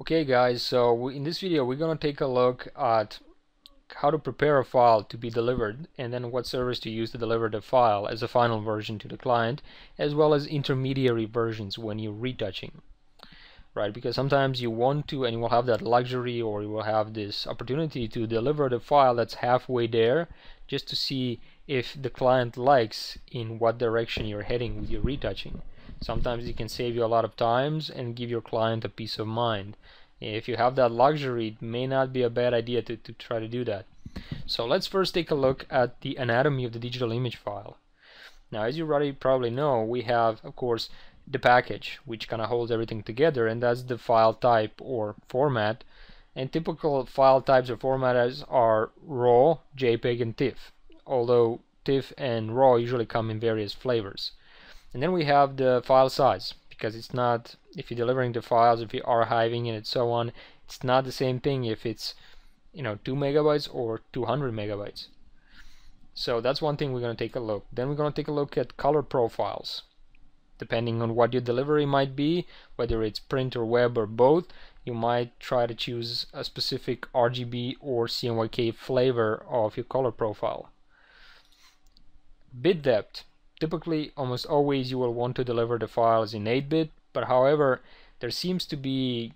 Okay guys, so in this video we're going to take a look at how to prepare a file to be delivered, and then what service to use to deliver the file as a final version to the client, as well as intermediary versions when you're retouching. Right, because sometimes you want to, and you will have that luxury, or you will have this opportunity to deliver the file that's halfway there, just to see if the client likes in what direction you're heading with your retouching. Sometimes it can save you a lot of times and give your client a peace of mind. If you have that luxury, it may not be a bad idea to try to do that. So let's first take a look at the anatomy of the digital image file. Now, as you already probably know, we have, of course, the package, which kind of holds everything together, and that's the file type or format. And typical file types or formats are RAW, JPEG, and TIFF, although TIFF and RAW usually come in various flavors. And then we have the file size, because it's not, if you're delivering the files, if you're archiving it and so on, it's not the same thing if it's 2 megabytes or 200 megabytes. So that's one thing we're going to take a look. Then we're going to take a look at color profiles. Depending on what your delivery might be, whether it's print or web or both, you might try to choose a specific RGB or CMYK flavor of your color profile. Bit depth. Typically, almost always you will want to deliver the files in 8-bit, but however, there seems to be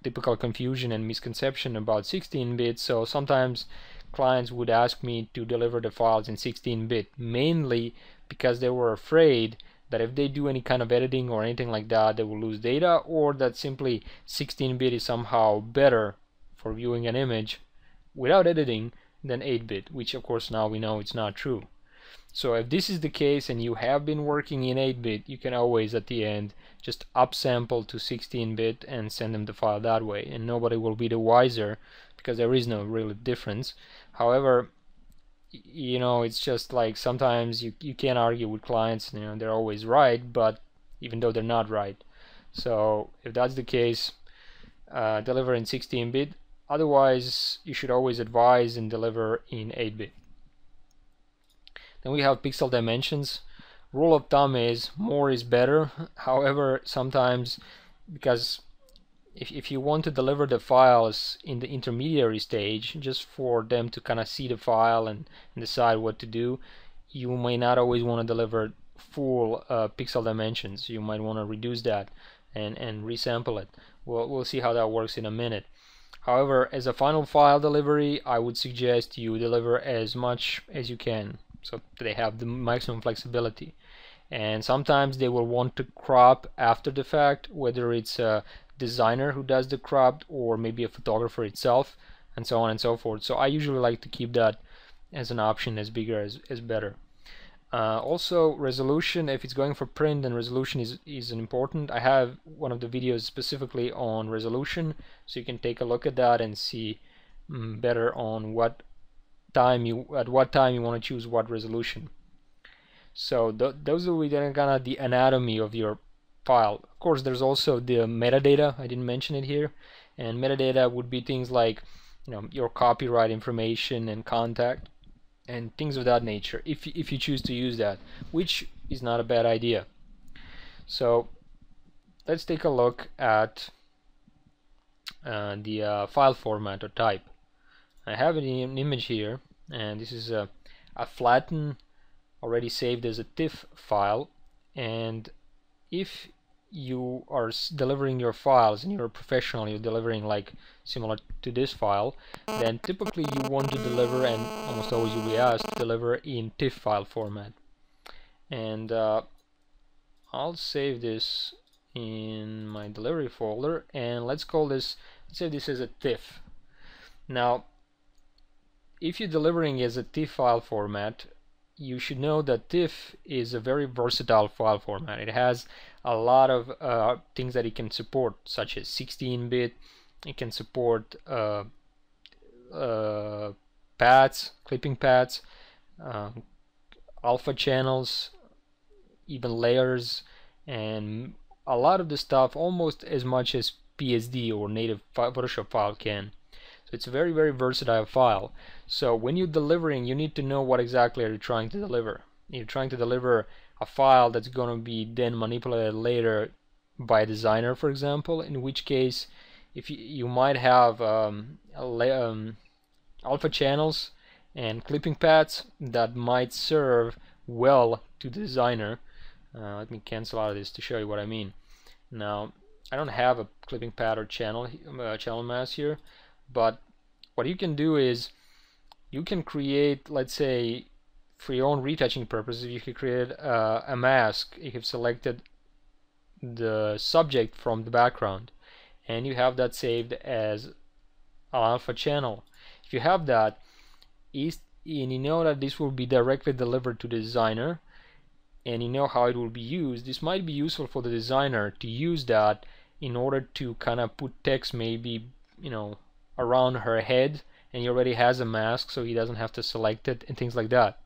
typical confusion and misconception about 16-bit, so sometimes clients would ask me to deliver the files in 16-bit, mainly because they were afraid that if they do any kind of editing or anything like that, they will lose data, or that simply 16-bit is somehow better for viewing an image without editing than 8-bit, which of course now we know it's not true. So if this is the case and you have been working in 8-bit, you can always at the end just upsample to 16-bit and send them the file that way, and nobody will be the wiser because there is no real difference. However, it's just like sometimes you can't argue with clients, they're always right, but even though they're not right. So if that's the case, deliver in 16-bit. Otherwise, you should always advise and deliver in 8-bit. Then we have pixel dimensions. Rule of thumb is more is better. However, sometimes, because if you want to deliver the files in the intermediary stage, just for them to kind of see the file and decide what to do, you may not always want to deliver full pixel dimensions. You might want to reduce that and resample it. We'll see how that works in a minute. However, as a final file delivery, I would suggest you deliver as much as you can, so they have the maximum flexibility. And sometimes they will want to crop after the fact, whether it's a designer who does the cropped or maybe a photographer itself, and so on and so forth. So I usually like to keep that as an option, as bigger as better. Also, resolution, if it's going for print, then resolution is important. I have one of the videos specifically on resolution, so you can take a look at that and see better on at what time you want to choose what resolution. So those will be kind of the anatomy of your file. Of course, there's also the metadata. I didn't mention it here, and metadata would be things like your copyright information and contact and things of that nature, if you choose to use that, which is not a bad idea. So let's take a look at the file format or type. I have an image here, and this is a flatten already saved as a TIFF file. And if you are delivering your files and you're a professional, you're delivering like similar to this file, then typically you want to deliver, and almost always you'll be asked to deliver in TIFF file format. And I'll save this in my delivery folder, and let's say this is a TIFF. Now, if you're delivering as a TIFF file format, you should know that TIFF is a very versatile file format. It has a lot of things that it can support, such as 16-bit. It can support paths, clipping paths, alpha channels, even layers, and a lot of the stuff almost as much as PSD or native Photoshop file can. It's a very, very versatile file. So when you're delivering, you need to know what exactly are you trying to deliver. You're trying to deliver a file that's going to be then manipulated later by a designer, for example, in which case if you might have alpha channels and clipping pads that might serve well to the designer. Let me cancel out of this to show you what I mean. Now, I don't have a clipping pad or channel mask here, but what you can do is you can create, let's say, for your own retouching purposes, you could create a mask. You have selected the subject from the background, and you have that saved as an alpha channel. If you have that, and you know that this will be directly delivered to the designer, and you know how it will be used, this might be useful for the designer to use that in order to kind of put text, maybe, you know, around her head, and he already has a mask, so he doesn't have to select it and things like that,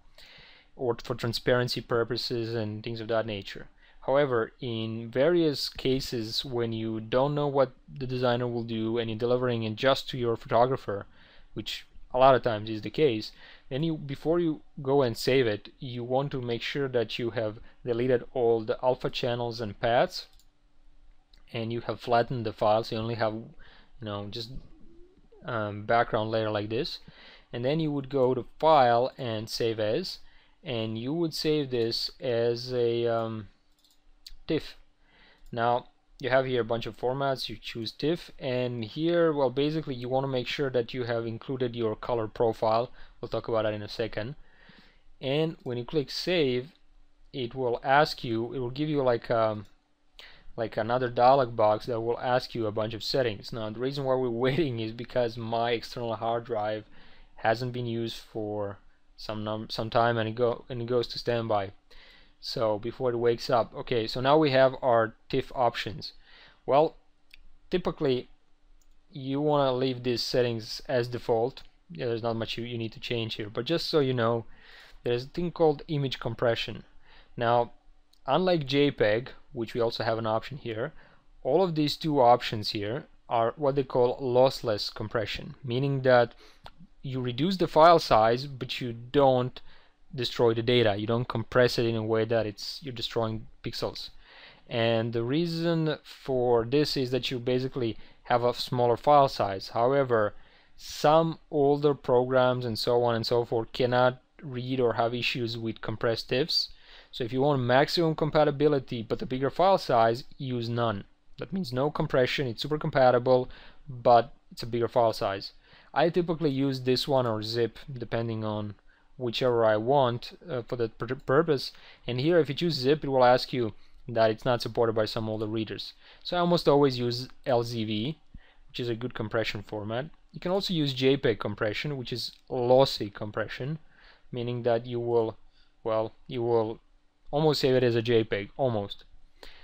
or for transparency purposes and things of that nature. However, in various cases when you don't know what the designer will do and you're delivering it just to your photographer, which a lot of times is the case, then before you go and save it, you want to make sure that you have deleted all the alpha channels and pads, and you have flattened the file, so you only have, you know, just background layer like this. And then you would go to File and Save As, and you would save this as a TIFF. Now you have here a bunch of formats. You choose TIFF, and here, well, basically you want to make sure that you have included your color profile. We'll talk about that in a second. And when you click Save, it will ask you, it will give you like another dialog box that will ask you a bunch of settings. Now the reason why we're waiting is because my external hard drive hasn't been used for some time, and it goes to standby. So before it wakes up. Okay, so now we have our Tiff options. Well, typically you want to leave these settings as default. There's not much you need to change here, but just so you know, there's a thing called image compression. Now, unlike JPEG, which we also have an option here, all of these two options here are what they call lossless compression, meaning that you reduce the file size, but you don't destroy the data. You don't compress it in a way that you're destroying pixels. And the reason for this is that you basically have a smaller file size. However, some older programs and so on and so forth cannot read or have issues with compressed TIFFs. So if you want maximum compatibility but a bigger file size, use none. That means no compression. It's super compatible, but it's a bigger file size. I typically use this one or zip, depending on whichever I want for that purpose. And here, if you choose zip, it will ask you that it's not supported by some older readers. So I almost always use LZV, which is a good compression format. You can also use JPEG compression, which is lossy compression, meaning that you will almost save it as a JPEG, almost.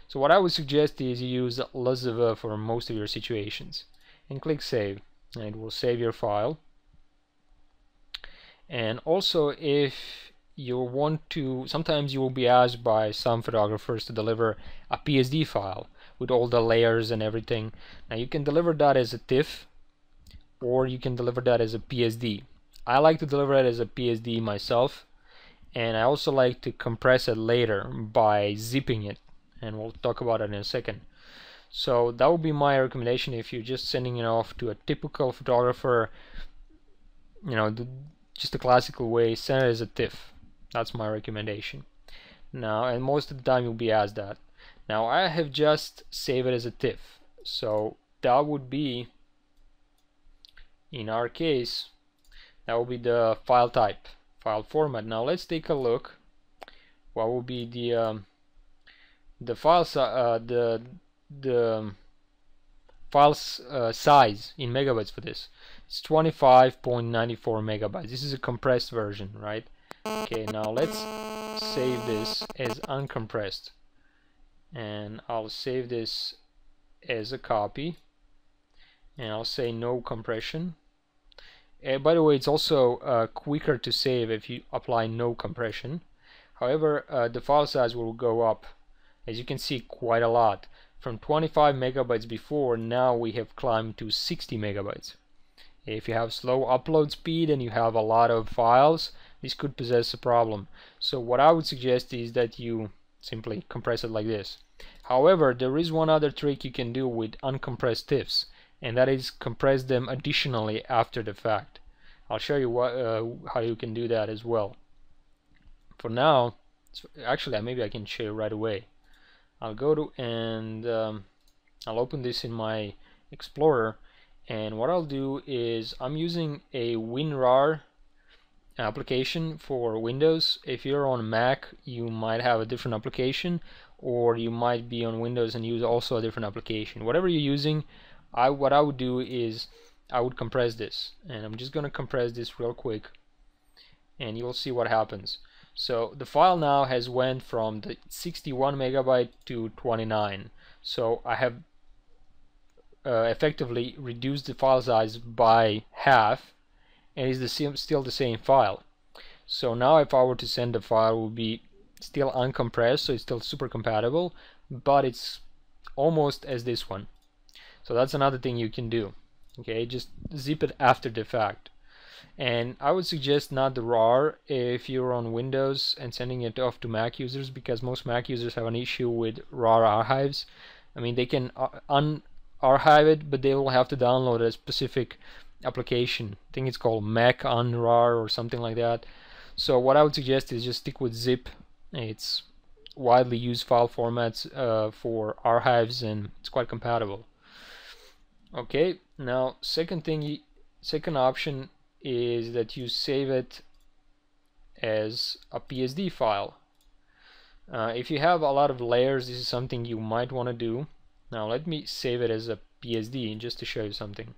So what I would suggest is you use Lossless for most of your situations, and click Save, and it will save your file. And also, if you want to, sometimes you will be asked by some photographers to deliver a Psd file with all the layers and everything. Now you can deliver that as a TIFF, or you can deliver that as a Psd. I like to deliver it as a Psd myself, and I also like to compress it later by zipping it, and we'll talk about it in a second. So that would be my recommendation if you're just sending it off to a typical photographer, you know, just a classical way, send it as a TIFF. That's my recommendation. Now, and most of the time you'll be asked that. Now I have just saved it as a TIFF, so that would be, in our case, that will be the file type, file format. Now let's take a look. What will be the file size in megabytes for this? It's 25.94 megabytes. This is a compressed version, right? Okay, now let's save this as uncompressed, and I'll save this as a copy, and I'll say no compression. By the way, it's also quicker to save if you apply no compression. However, the file size will go up, as you can see, quite a lot. From 25 megabytes before, now we have climbed to 60 megabytes. If you have slow upload speed and you have a lot of files, this could possess a problem. So what I would suggest is that you simply compress it like this. However, there is one other trick you can do with uncompressed TIFFs, and that is compress them additionally after the fact. I'll show you how you can do that as well. For now, actually maybe I can show you right away. I'll go to and I'll open this in my Explorer, and what I'll do is I'm using a WinRAR application for Windows. If you're on Mac, you might have a different application, or you might be on Windows and use also a different application. Whatever you're using, what I would do is I would compress this, and I'm just going to compress this real quick, and you'll see what happens. So the file now has went from the 61 megabyte to 29. So I have effectively reduced the file size by half, and it's still the same file. So now if I were to send the file, it would be still uncompressed, so it's still super compatible, but it's almost as this one. So that's another thing you can do. Okay, just zip it after the fact. And I would suggest not the RAR if you're on Windows and sending it off to Mac users, because most Mac users have an issue with RAR archives. I mean, they can unarchive it, but they will have to download a specific application. I think it's called Mac unrar or something like that. So what I would suggest is just stick with zip. It's widely used file formats for archives, and it's quite compatible. Okay, now second option is that you save it as a PSD file. If you have a lot of layers, this is something you might want to do. Now let me save it as a PSD just to show you something.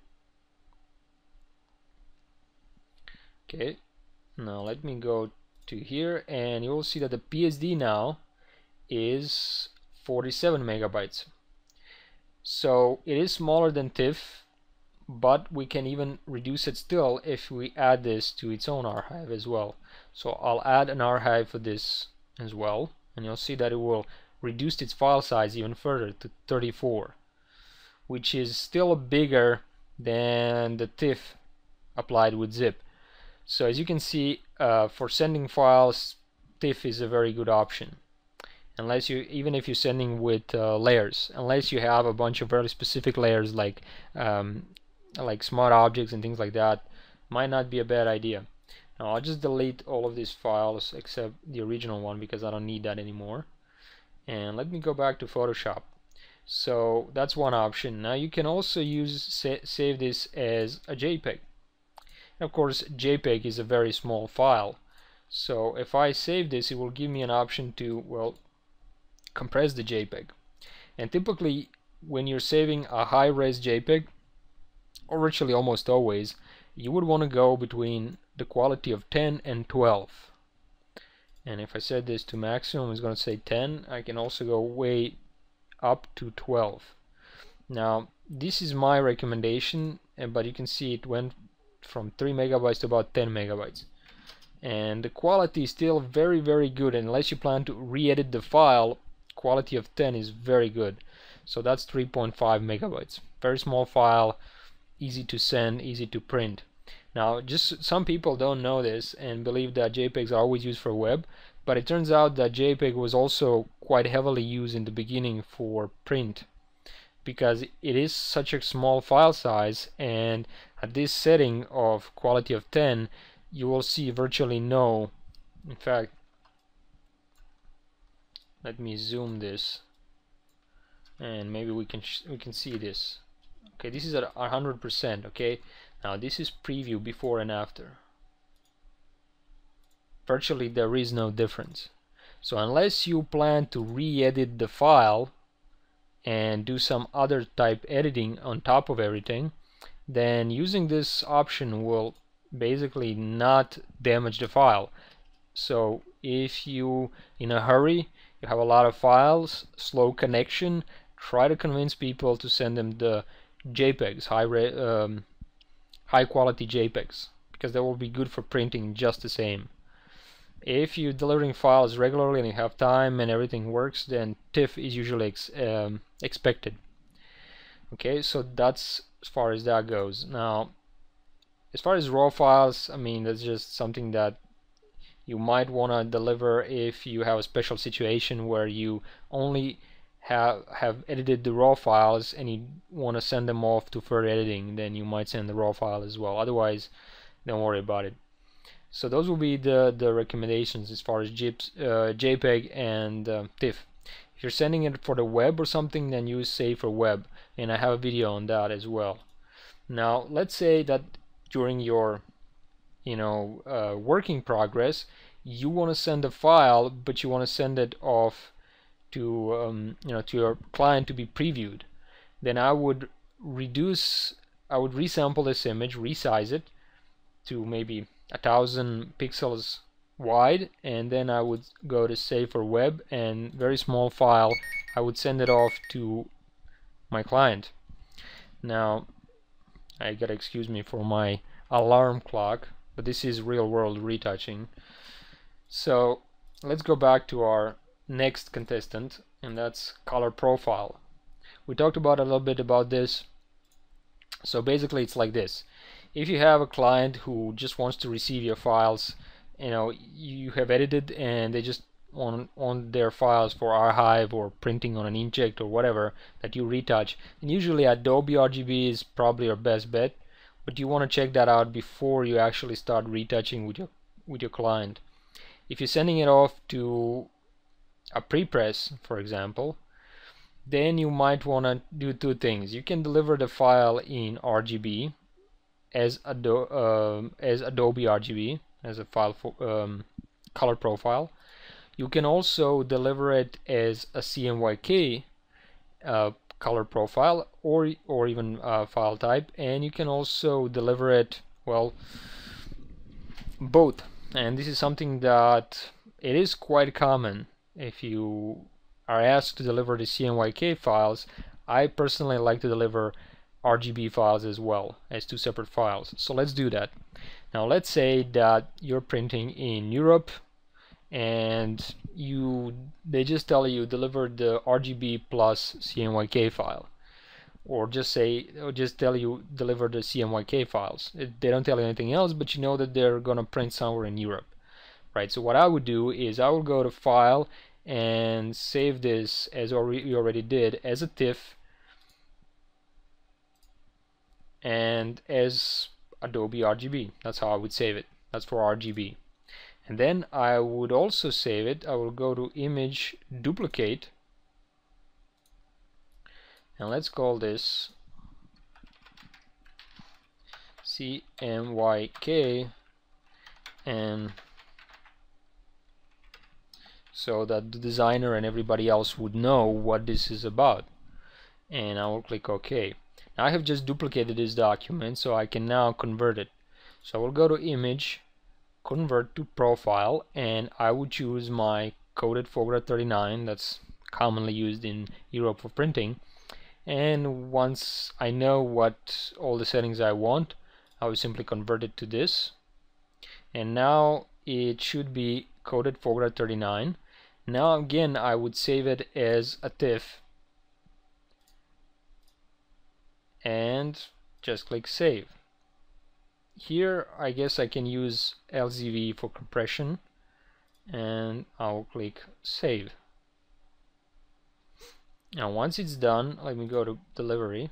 Okay, now let me go to here, and you will see that the PSD now is 47 megabytes. So it is smaller than TIFF, but we can even reduce it still if we add this to its own archive as well. So I'll add an archive for this as well, and you'll see that it will reduce its file size even further to 34, which is still bigger than the TIFF applied with zip. So as you can see, for sending files, TIFF is a very good option. Unless even if you're sending with layers, unless you have a bunch of very specific layers like smart objects and things like that, might not be a bad idea. Now I'll just delete all of these files except the original one, because I don't need that anymore. And let me go back to Photoshop. So that's one option. Now you can also save this as a JPEG. And of course, JPEG is a very small file. So if I save this, it will give me an option to, well, compress the JPEG. And typically when you're saving a high-res JPEG, or virtually almost always, you would want to go between the quality of 10 and 12. And if I set this to maximum, it's going to say 10. I can also go way up to 12. Now this is my recommendation, but you can see it went from 3 megabytes to about 10 megabytes. And the quality is still very, very good. Unless you plan to re-edit the file, quality of 10 is very good. So that's 3.5 megabytes. Very small file, easy to send, easy to print. Now, just some people don't know this and believe that JPEGs are always used for web, but it turns out that JPEG was also quite heavily used in the beginning for print, because it is such a small file size, and at this setting of quality of 10, you will see virtually no. In fact, let me zoom this, and maybe we can see this. Okay, this is at 100%. Okay, now this is preview before and after. Virtually there is no difference. So unless you plan to re-edit the file and do some other type editing on top of everything, then using this option will basically not damage the file. So if you in a hurry, you have a lot of files, slow connection, try to convince people to send them the JPEGs, high quality JPEGs, because they will be good for printing just the same. If you're delivering files regularly and you have time and everything works, then TIFF is usually expected. Okay, so that's as far as that goes. Now, as far as raw files, I mean, that's just something that you might want to deliver if you have a special situation where you only have edited the raw files and you want to send them off to further editing, then you might send the raw file as well. Otherwise, don't worry about it. So those will be the recommendations as far as JPEG and TIFF. If you're sending it for the web or something, then use Save for Web, and I have a video on that as well. Now let's say that during your working progress, you want to send a file, but you want to send it off to to your client to be previewed. Then I would resample this image, resize it to maybe 1000 pixels wide, and then I would go to Save for Web, and very small file, I would send it off to my client. Now I gotta excuse me for my alarm clock, but this is real world retouching. So let's go back to our next contestant, and that's color profile. We talked about a little bit about this. So basically it's like this. If you have a client who just wants to receive your files, you have edited, and they just want their files for archive or printing on an inkjet or whatever that you retouch, and usually Adobe RGB is probably your best bet, but you want to check that out before you actually start retouching with your client. If you're sending it off to a prepress, for example, then you might want to do two things. You can deliver the file in RGB as Adobe RGB, as a file for color profile. You can also deliver it as a CMYK color profile, or even file type, and you can also deliver it, well, both. And this is something that it is quite common. If you are asked to deliver the CMYK files, I personally like to deliver RGB files as well, as two separate files. So let's do that. Now let's say that you're printing in Europe, and they just tell you deliver the RGB plus CMYK file, or just tell you deliver the CMYK files. They don't tell you anything else, but you know that they're gonna print somewhere in Europe, right? So what I would do is I will go to File and save this, as we already did, as a TIFF and as Adobe RGB. That's how I would save it. That's for RGB. And then I would also save it. I will go to Image, Duplicate, and let's call this CMYK, and so that the designer and everybody else would know what this is about. And I will click OK. Now I have just duplicated this document, so I can now convert it. So I will go to Image, Convert to Profile, and I would choose my coded Fogra 39 that's commonly used in Europe for printing. And once I know what all the settings I want, I will simply convert it to this, and now it should be coded Fogra 39. Now again I would save it as a TIFF and just click Save. Here I guess I can use LZV for compression, and I'll click Save. Now once it's done, let me go to Delivery.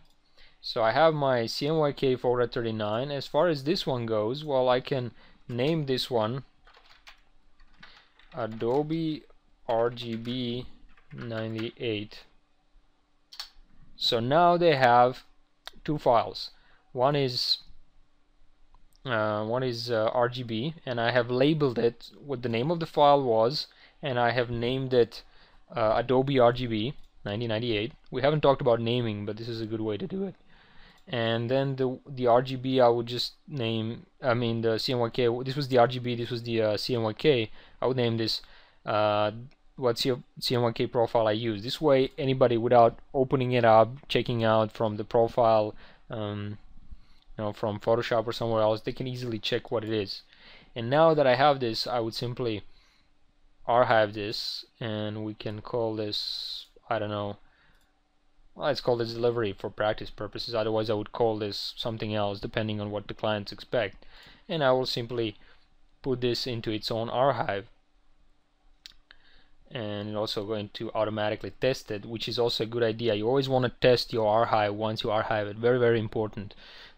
So I have my CMYK Fogra 39. As far as this one goes, well, I can name this one Adobe RGB 98. So now they have two files. One is RGB, and I have labeled it what the name of the file was, and I have named it Adobe RGB 1998. We haven't talked about naming, but this is a good way to do it. And then the RGB I would just name, the CMYK, this was the RGB, this was the CMYK, I would name this what CMYK profile I use. This way anybody, without opening it up, checking out from the profile, from Photoshop or somewhere else, they can easily check what it is. And now that I have this, I would simply archive this, and we can call this, I don't know, well, let's call this delivery for practice purposes. Otherwise I would call this something else depending on what the clients expect. And I will simply put this into its own archive. and it's also going to automatically test it, which is also a good idea. You always want to test your archive once you archive it. Very, very important.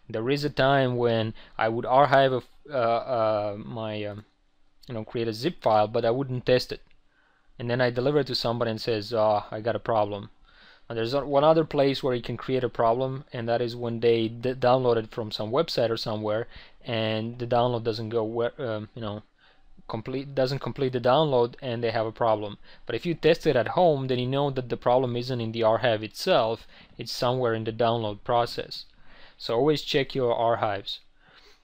There is a time when I would archive create a zip file, but I wouldn't test it, and then I deliver it to somebody and says, I got a problem. And there's one other place where you can create a problem, and that is when they download it from some website or somewhere, and the download doesn't go doesn't complete the download, and they have a problem. But if you test it at home, then you know that the problem isn't in the archive itself, it's somewhere in the download process. So always check your archives.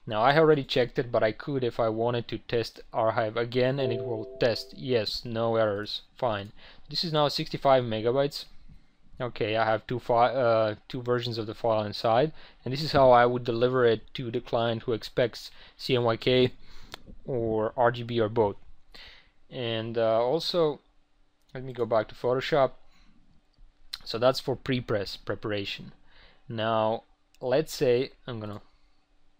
Now I already checked it, but I could, if I wanted, to test archive again, and it will test yes, no errors, fine. This is now 65 megabytes. Okay, I have two versions of the file inside, and this is how I would deliver it to the client who expects CMYK or RGB or both. And also, let me go back to Photoshop. So that's for pre-press preparation. Now let's say I'm gonna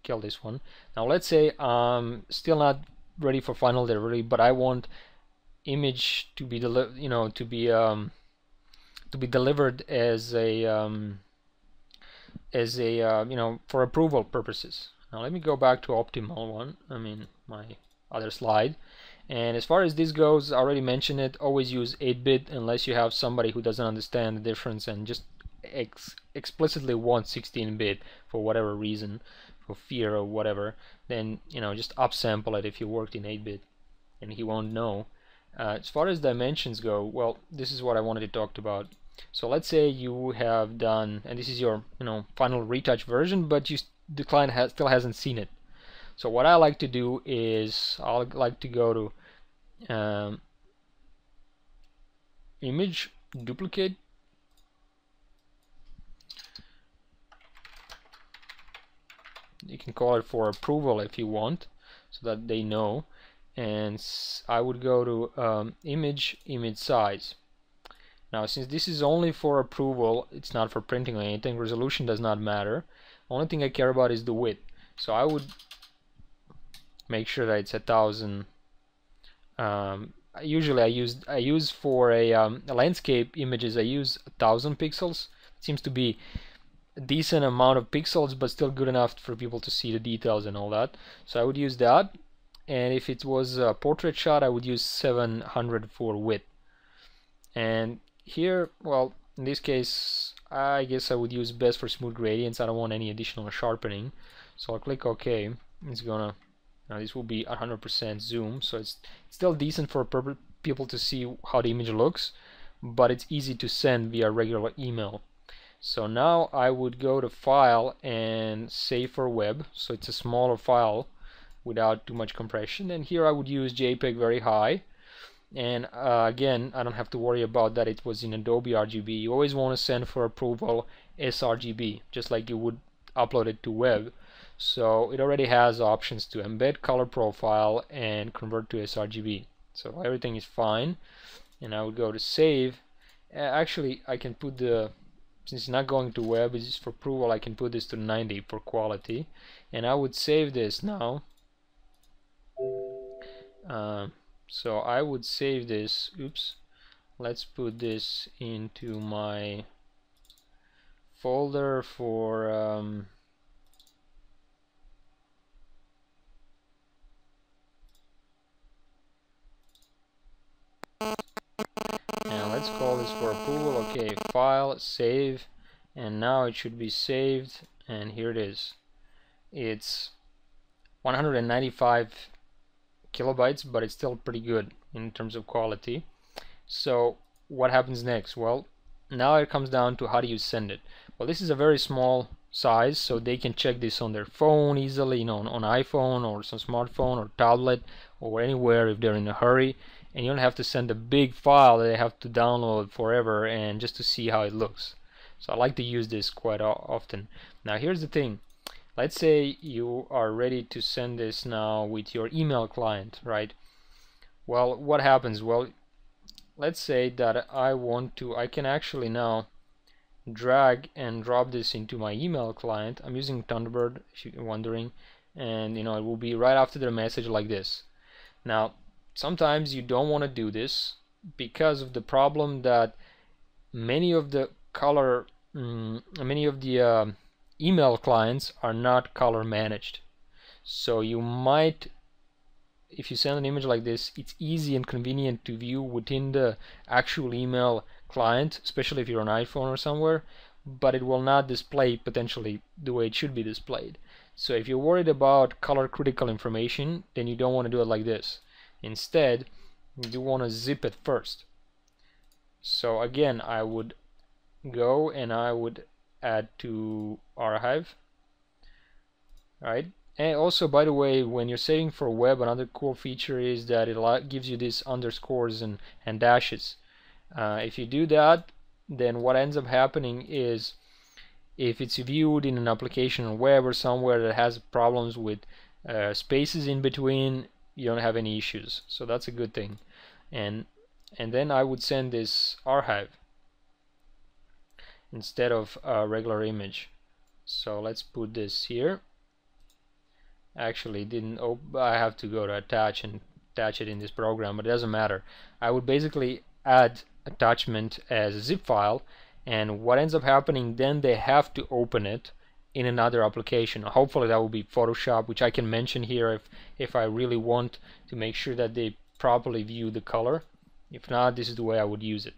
kill this one. Now let's say I'm still not ready for final delivery, but I want image to be to be delivered as a for approval purposes. Now let me go back to optimal one, my other slide. And as far as this goes, I already mentioned it, always use 8-bit unless you have somebody who doesn't understand the difference and just explicitly wants 16-bit for whatever reason, for fear or whatever. Then just upsample it if you worked in 8-bit, and he won't know. As far as dimensions go, well, this is what I wanted to talk about. So let's say you have done, and this is your final retouch version, but the client still hasn't seen it. So what I like to do is I like to go to image, duplicate, you can call it for approval if you want, so that they know. And I would go to image size. Now since this is only for approval, it's not for printing or anything, resolution does not matter. Only thing I care about is the width. So I would make sure that it's 1000. Usually I use for a landscape images, I use 1000 pixels. It seems to be a decent amount of pixels, but still good enough for people to see the details and all that. So I would use that. And if it was a portrait shot, I would use 700 for width. And here, well, in this case, I guess I would use best for smooth gradients. I don't want any additional sharpening, so I'll click OK. It's gonna, now this will be 100% zoom, so it's still decent for people to see how the image looks, but it's easy to send via regular email. So now I would go to File and Save for Web, so it's a smaller file without too much compression. And here I would use JPEG very high, and again, I don't have to worry about that it was in Adobe RGB. You always want to send for approval sRGB, just like you would upload it to web. So it already has options to embed color profile and convert to sRGB, so everything is fine. And I would go to save. Actually, I can put the, since it's not going to web, it's just for approval, I can put this to 90 for quality, and I would save this now. So I would save this. Oops, let's put this into my folder for now let's call this for approval. Okay, file, save, and now it should be saved, and here it is. It's 195 kilobytes, but it's still pretty good in terms of quality. So what happens next? Well, now it comes down to how do you send it. Well, this is a very small size, so they can check this on their phone easily, on iPhone or some smartphone or tablet or anywhere if they're in a hurry, and you don't have to send a big file that they have to download forever and just to see how it looks. So I like to use this quite often. Now here's the thing. Let's say you are ready to send this now with your email client, right? Well, what happens? Well, let's say that I can actually now drag and drop this into my email client. I'm using Thunderbird, if you're wondering, and it will be right after the message like this. Now, sometimes you don't want to do this, because of the problem that many of the email clients are not color managed. So you might, if you send an image like this, it's easy and convenient to view within the actual email client, especially if you're on iPhone or somewhere, but it will not display potentially the way it should be displayed. So if you're worried about color critical information, then you don't want to do it like this. Instead, you want to zip it first. So again, I would go and I would add to archive, right? And also, by the way, when you're saving for web, another cool feature is that it gives you these underscores and dashes. If you do that, then what ends up happening is, if it's viewed in an application on web or somewhere that has problems with spaces in between, you don't have any issues. So that's a good thing. And then I would send this archive instead of a regular image. So let's put this here. Actually, didn't I have to go to attach and attach it in this program, but it doesn't matter. I would basically add attachment as a zip file, and what ends up happening, then they have to open it in another application. Hopefully that will be Photoshop, which I can mention here if I really want to make sure that they properly view the color. If not, this is the way I would use it.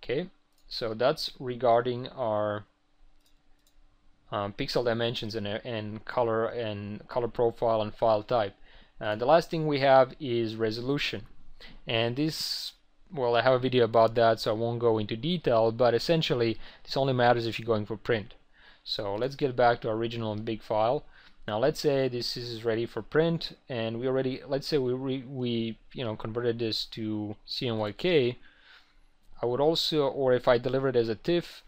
Okay, so that's regarding our pixel dimensions and color profile and file type. The last thing we have is resolution, and this, well, I have a video about that, so I won't go into detail, but essentially this only matters if you're going for print. So let's get back to our original big file. Now let's say this is ready for print, and we already, let's say we converted this to CMYK. I would also, or if I deliver it as a TIFF,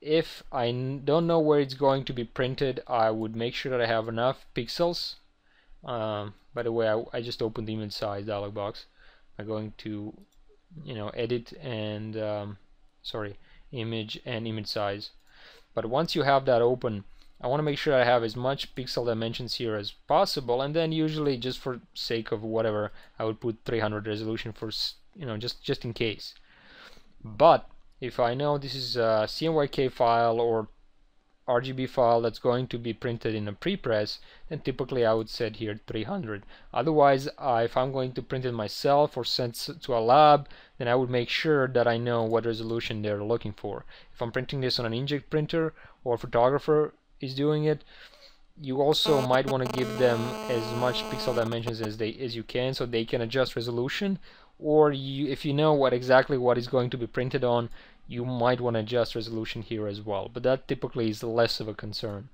if I don't know where it's going to be printed, I would make sure that I have enough pixels. By the way, I just opened the image size dialog box. I'm going to edit and image and image size. But once you have that open, I want to make sure I have as much pixel dimensions here as possible, and then usually, just for sake of whatever, I would put 300 resolution for just in case. But if I know this is a CMYK file or RGB file that's going to be printed in a prepress, then typically I would set here 300. Otherwise, if I'm going to print it myself or send it to a lab, then I would make sure that I know what resolution they're looking for. If I'm printing this on an inkjet printer or a photographer is doing it, you also might want to give them as much pixel dimensions as you can, so they can adjust resolution. Or if you know exactly what is going to be printed on, you might want to adjust resolution here as well, but that typically is less of a concern.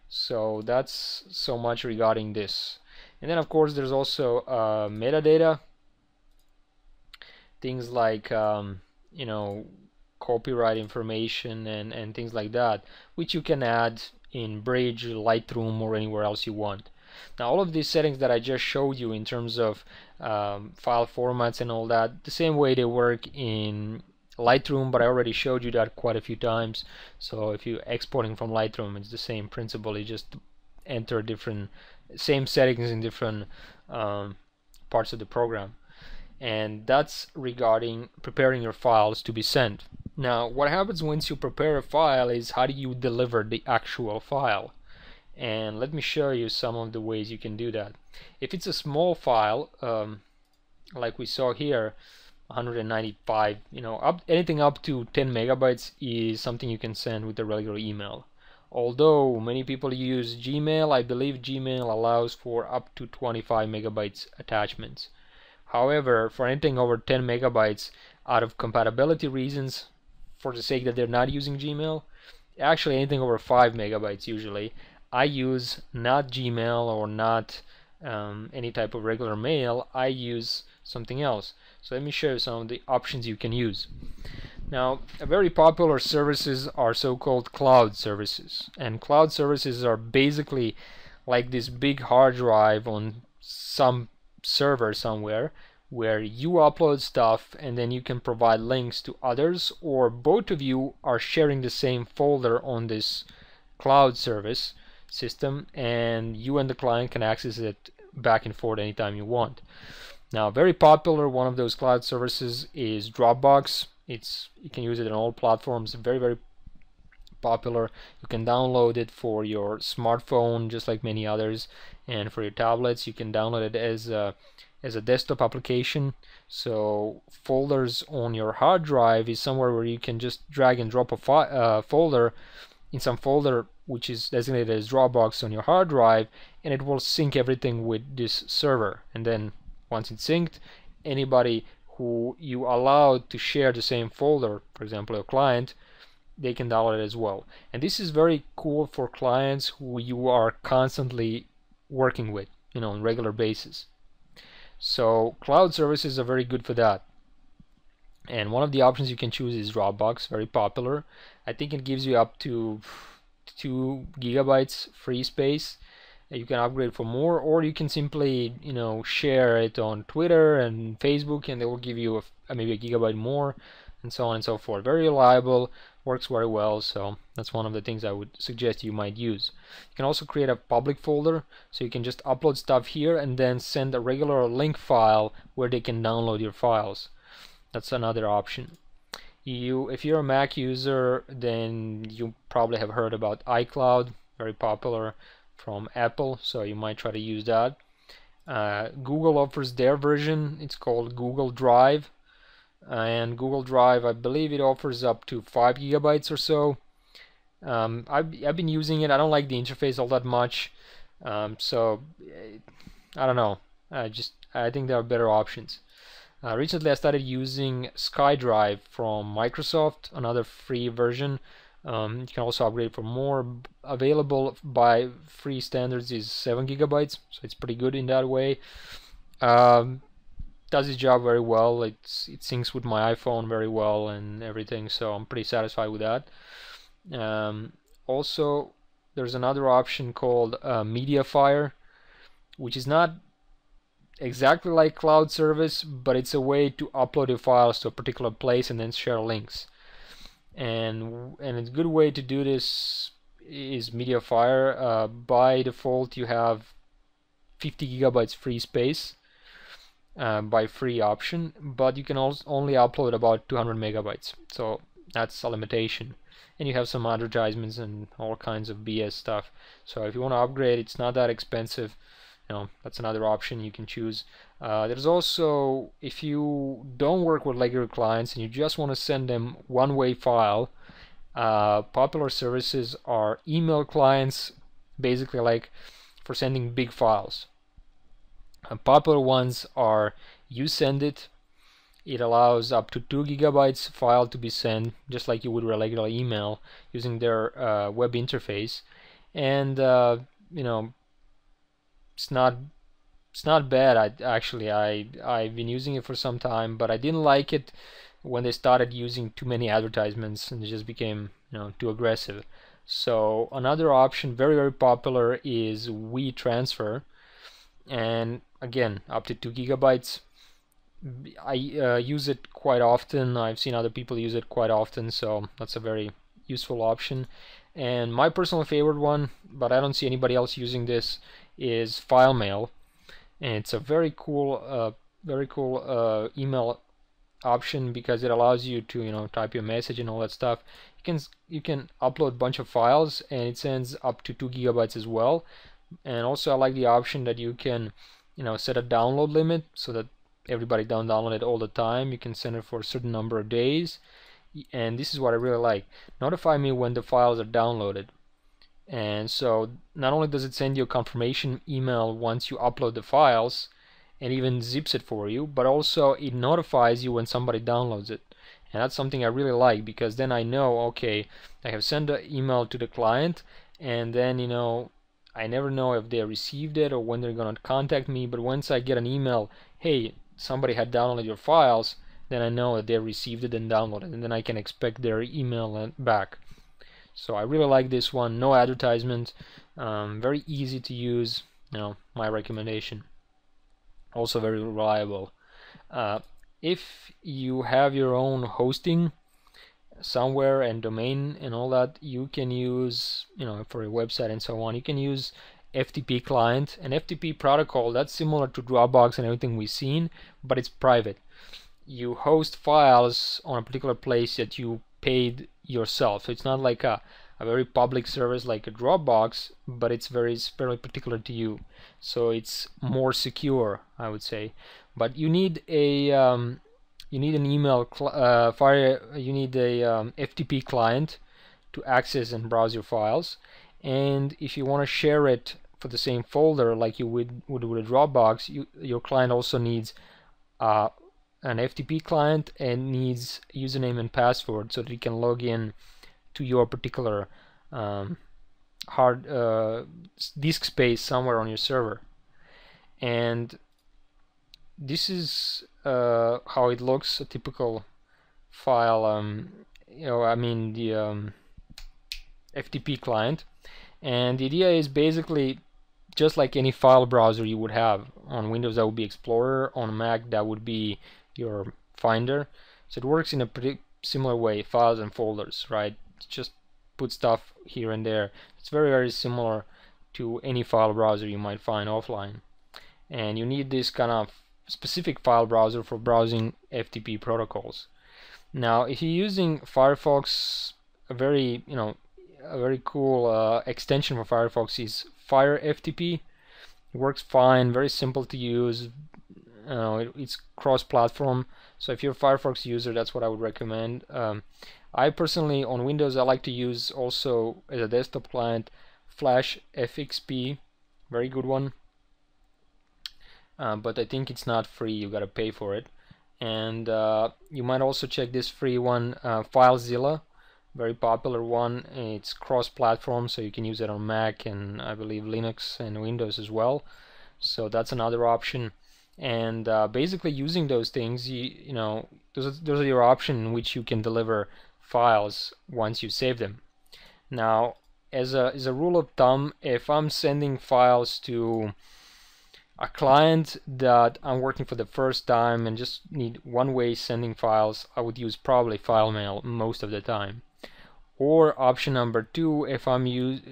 So that's so much regarding this. And then of course there's also metadata, things like copyright information and things like that, which you can add in Bridge, Lightroom, or anywhere else you want. Now all of these settings that I just showed you in terms of file formats and all that, the same way they work in Lightroom, but I already showed you that quite a few times. So if you're exporting from Lightroom, it's the same principle. You just enter same settings in different parts of the program. And that's regarding preparing your files to be sent. Now what happens once you prepare a file is, how do you deliver the actual file? And let me show you some of the ways you can do that. If it's a small file, like we saw here, 195, anything up to 10 megabytes is something you can send with a regular email. Although many people use Gmail, I believe Gmail allows for up to 25 megabytes attachments. However, for anything over 10 megabytes, out of compatibility reasons, for the sake that they're not using Gmail, actually anything over 5 megabytes usually, I use not Gmail or not any type of regular mail. I use something else. So let me show you some of the options you can use. Now, very popular services are so-called cloud services, and cloud services are basically like this big hard drive on some server somewhere where you upload stuff and then you can provide links to others, or both of you are sharing the same folder on this cloud service system, and you and the client can access it back and forth anytime you want. Now, very popular one of those cloud services is Dropbox. You can use it on all platforms. Very popular. You can download it for your smartphone just like many others, and for your tablets you can download it as a desktop application. So folders on your hard drive is somewhere where you can just drag and drop a folder in some folder which is designated as Dropbox on your hard drive, and it will sync everything with this server. And then once it's synced, anybody who you allow to share the same folder, for example your client, they can download it as well. And this is very cool for clients who you are constantly working with, on a regular basis. So cloud services are very good for that. And one of the options you can choose is Dropbox, very popular. I think it gives you up to 2 gigabytes free space. You can upgrade for more, or you can simply share it on Twitter and Facebook, and they will give you maybe a gigabyte more, and so on and so forth. Very reliable, works very well, so that's one of the things I would suggest you might use. You can also create a public folder, so you can just upload stuff here and then send a regular link file where they can download your files. That's another option. If you're a Mac user, then you probably have heard about Icloud, very popular from Apple, so you might try to use that. Google offers their version. It's called Google Drive, and Google Drive, I believe it offers up to 5 gigabytes or so. I've been using it. I don't like the interface all that much, so I don't know. I think there are better options. Recently I started using Skydrive from Microsoft, another free version. You can also upgrade for more. Available by free standards is 7 gigabytes, so it's pretty good in that way. Does its job very well. It syncs with my iPhone very well and everything, so I'm pretty satisfied with that. Also, there's another option called Mediafire, which is not exactly like cloud service, but it's a way to upload your files to a particular place and then share links. And a good way to do this is Mediafire. By default, you have 50 gigabytes free space by free option, but you can also only upload about 200 megabytes. So that's a limitation. And you have some advertisements and all kinds of BS stuff. So if you want to upgrade, it's not that expensive. That's another option you can choose. There's also, if you don't work with regular clients and you just want to send them one-way file, popular services are email clients, basically like for sending big files. Popular ones are YouSendIt. It allows up to 2 gigabytes file to be sent, just like you would with a regular email, using their web interface. And it's not bad. I've been using it for some time, but I didn't like it when they started using too many advertisements and it just became too aggressive. So another option, very popular, is WeTransfer, and again up to 2 gigabytes. I use it quite often. I've seen other people use it quite often, so that's a very useful option. And my personal favorite one, but I don't see anybody else using this, is FileMail, and it's a very cool email option because it allows you to type your message and all that stuff. You can upload a bunch of files and it sends up to 2 gigabytes as well. And also I like the option that you can set a download limit so that everybody don't download it all the time. You can send it for a certain number of days, and this is what I really like: notify me when the files are downloaded. And so not only does it send you a confirmation email once you upload the files and even zips it for you, but also it notifies you when somebody downloads it. And that's something I really like, because then I know, okay, I have sent an email to the client, and then I never know if they received it or when they're gonna contact me. But once I get an email, hey, somebody had downloaded your files, then I know that they received it and downloaded it, and then I can expect their email back. So I really like this one. No advertisement, very easy to use. My recommendation. Also very reliable. If you have your own hosting somewhere and domain and all that, you can use, for your website and so on, you can use FTP client. An FTP protocol, that's similar to Dropbox and everything we've seen, but it's private. You host files on a particular place that you paid yourself. So it's not like a very public service like a Dropbox, but it's very particular to you. So it's more secure, I would say. But you need a you need an email you need a FTP client to access and browse your files. And if you want to share it for the same folder like you would with a Dropbox, your client also needs an FTP client and needs username and password so that you can log in to your particular hard disk space somewhere on your server. And this is how it looks, a typical file, I mean the FTP client. And the idea is basically just like any file browser you would have. On Windows that would be Explorer, on Mac that would be your Finder. So it works in a pretty similar way, files and folders, right? Just put stuff here and there. It's very similar to any file browser you might find offline. And you need this kind of specific file browser for browsing FTP protocols. Now if you're using Firefox, a very cool extension for Firefox is Fireftp. It works fine, very simple to use. It's cross-platform, so if you're a Firefox user, that's what I would recommend. I personally, on Windows, I like to use also as a desktop client FlashFXP, very good one. But I think it's not free, you gotta pay for it. And you might also check this free one, Filezilla, very popular one. It's cross-platform, so you can use it on Mac and I believe Linux and Windows as well. So that's another option. And basically using those things, those are your option in which you can deliver files once you save them. Now, as a rule of thumb, if I'm sending files to a client that I'm working for the first time and just need one-way sending files, I would use probably FileMail most of the time. Or option number two, if I'm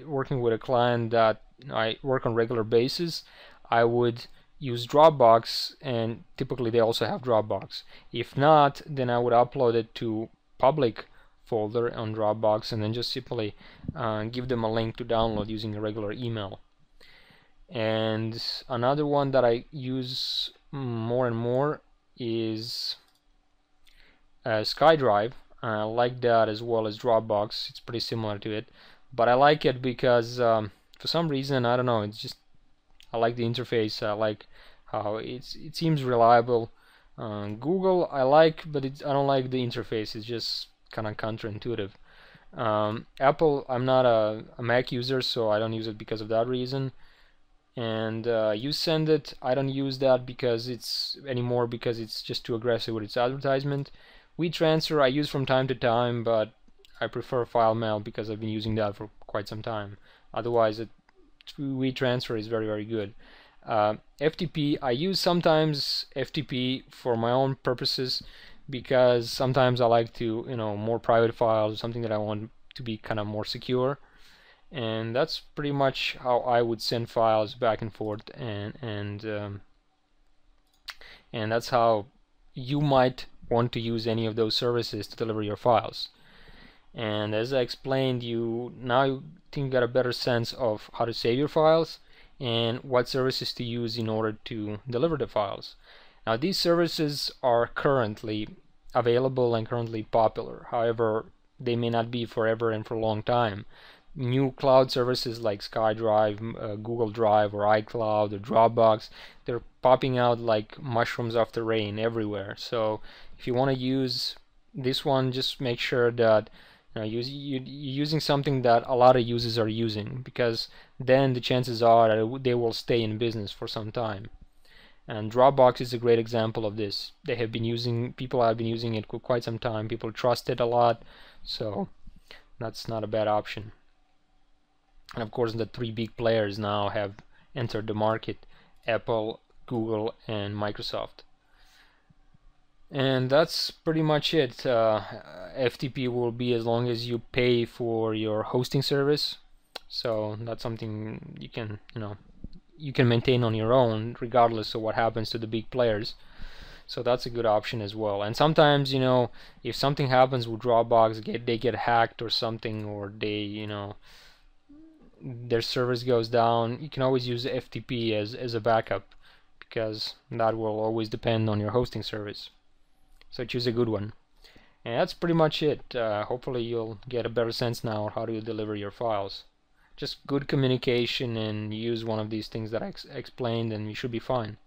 working with a client that I work on regular basis, I would use Dropbox, and typically they also have Dropbox. If not, then I would upload it to public folder on Dropbox and then just simply give them a link to download using a regular email. And another one that I use more and more is Skydrive. I like that as well as Dropbox. It's pretty similar to it, but I like it because for some reason, I don't know, it's just I like the interface. I like how it seems reliable. Google I like, but I don't like the interface. It's just kind of counterintuitive. Apple, I'm not a Mac user, so I don't use it because of that reason. And YouSendIt, I don't use that because it's just too aggressive with its advertisement. WeTransfer I use from time to time, but I prefer FileMail because I've been using that for quite some time. Otherwise, WeTransfer is very good. FTP, I use sometimes FTP for my own purposes because sometimes I like to, more private files, something that I want to be kind of more secure. And that's pretty much how I would send files back and forth, and that's how you might want to use any of those services to deliver your files. And as I explained, now you think you got a better sense of how to save your files and what services to use in order to deliver the files. Now these services are currently available and currently popular. However, they may not be forever and for a long time. New cloud services like Skydrive, Google Drive, or Icloud, or Dropbox, they're popping out like mushrooms after rain everywhere. So if you want to use this one, just make sure that you're using something that a lot of users are using, because then the chances are that they will stay in business for some time. And Dropbox is a great example of this. People have been using it for quite some time. People trust it a lot, so that's not a bad option. And of course, the three big players now have entered the market: Apple, Google, and Microsoft. And that's pretty much it. FTP will be as long as you pay for your hosting service. So that's something you can, you can maintain on your own regardless of what happens to the big players. So that's a good option as well. And sometimes, if something happens with Dropbox, they get hacked or something, or they, their service goes down, you can always use FTP as a backup, because that will always depend on your hosting service. So choose a good one. And that's pretty much it. Hopefully you'll get a better sense now of how to deliver your files. Just good communication and use one of these things that I explained, and you should be fine.